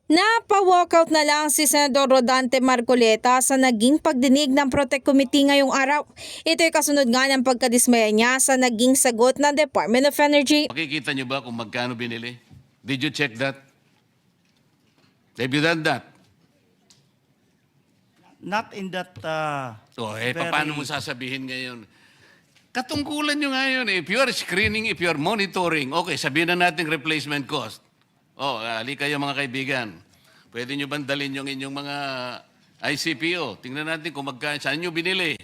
Napa-walkout na lang si Senador Rodante Marcoleta sa naging pagdinig ng Protect Committee ngayong araw. Ito'y kasunod nga ng pagkadismaya niya sa naging sagot ng Department of Energy. Makikita niyo ba kung magkano binili? Did you check that? Have you done that? Not in that Paano mo sasabihin ngayon? Katungkulan nyo ngayon eh. If you are screening, if you are monitoring, okay, sabihin na natin replacement cost. Ali kayo mga kaibigan. Pwede nyo bandalin yung inyong mga ICPO. Tingnan natin kung saan nyo binili.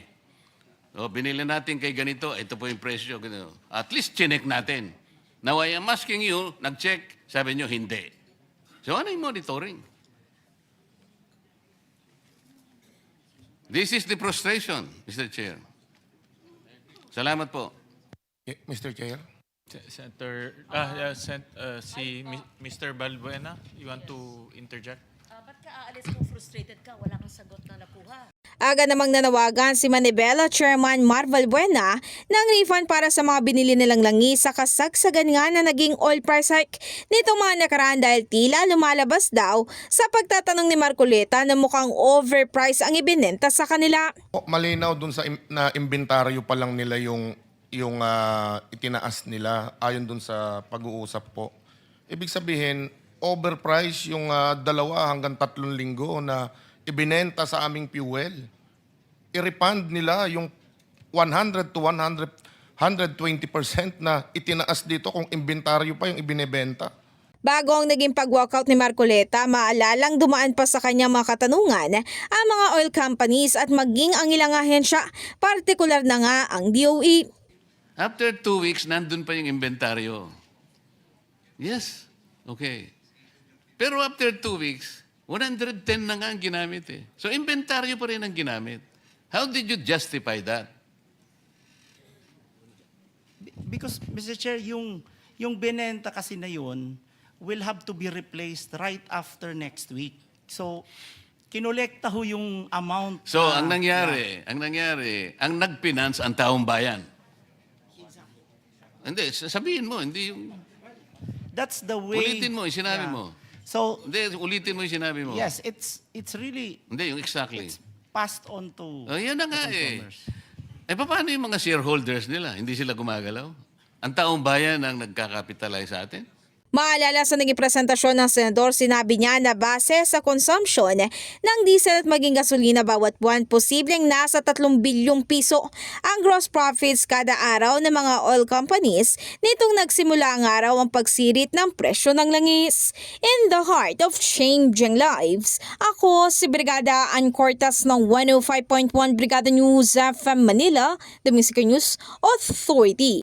Binili natin kay ganito. Ito po yung presyo. Ganito. At least chinek natin. Now I am asking you, nag-check, sabi nyo hindi. So ano yung monitoring? This is the frustration, Mr. Chair. Salamat po. Mr. Chair. Senator, Mr. Balbuena, you want to interject? Ba't ka aalis kung frustrated ka? Wala kang sagot na nakuha. Aga namang nanawagan si Manibela Chairman Marval Buena ng refund para sa mga binili nilang langis sa kasagsagan nga na naging oil price hike nitong mga nakaraan dahil tila lumalabas daw sa pagtatanong ni Marcoleta na mukhang overpriced ang ibinenta sa kanila. Malinaw dun sa na inventaryo pa lang nila yung itinaas nila ayon dun sa pag-uusap po. Ibig sabihin, overpriced yung 2 hanggang 3 linggo na ibinenta sa aming fuel. I-refund nila yung 100 to 120% na itinaas dito kung inventaryo pa yung ibinebenta. Bago ang naging pag-walkout ni Marcoleta, maalalang dumaan pa sa kanyang mga katanungan ang mga oil companies at maging ang ilang ahensya, partikular na nga ang DOE. After 2 weeks, nandun pa yung inventaryo. Yes. Okay. Pero after 2 weeks, 110 na nga ang ginamit eh. So inventaryo pa rin ang ginamit. How did you justify that? because Mr. Chair, yung binenta kasi na yun will have to be replaced right after next week. So kinolekta ho yung amount. So ang nangyari, ang nag-finance ang taong bayan. Hindi, sabihin mo, hindi yung... That's the way. Ulitin mo, yung sinabi mo. So, Hindi, ulitin mo yung sinabi mo. yes, it's really, Hindi, yung exactly. it's passed on to Yan na nga the eh. consumers. Paano yung mga shareholders nila? Hindi sila gumagalaw? Ang taong bayan ang nagkakapitalize sa atin? Maalala sa naging presentasyon ng senador, sinabi niya na base sa consumption ng diesel at maging gasolina bawat buwan, posibleng nasa 3 bilyong piso ang gross profits kada araw ng mga oil companies nitong nagsimula ang araw ang pagsirit ng presyo ng langis. In the heart of changing lives, ako si Brigada Ann Cortas ng 105.1 Brigada News FM Manila, The Music News Authority.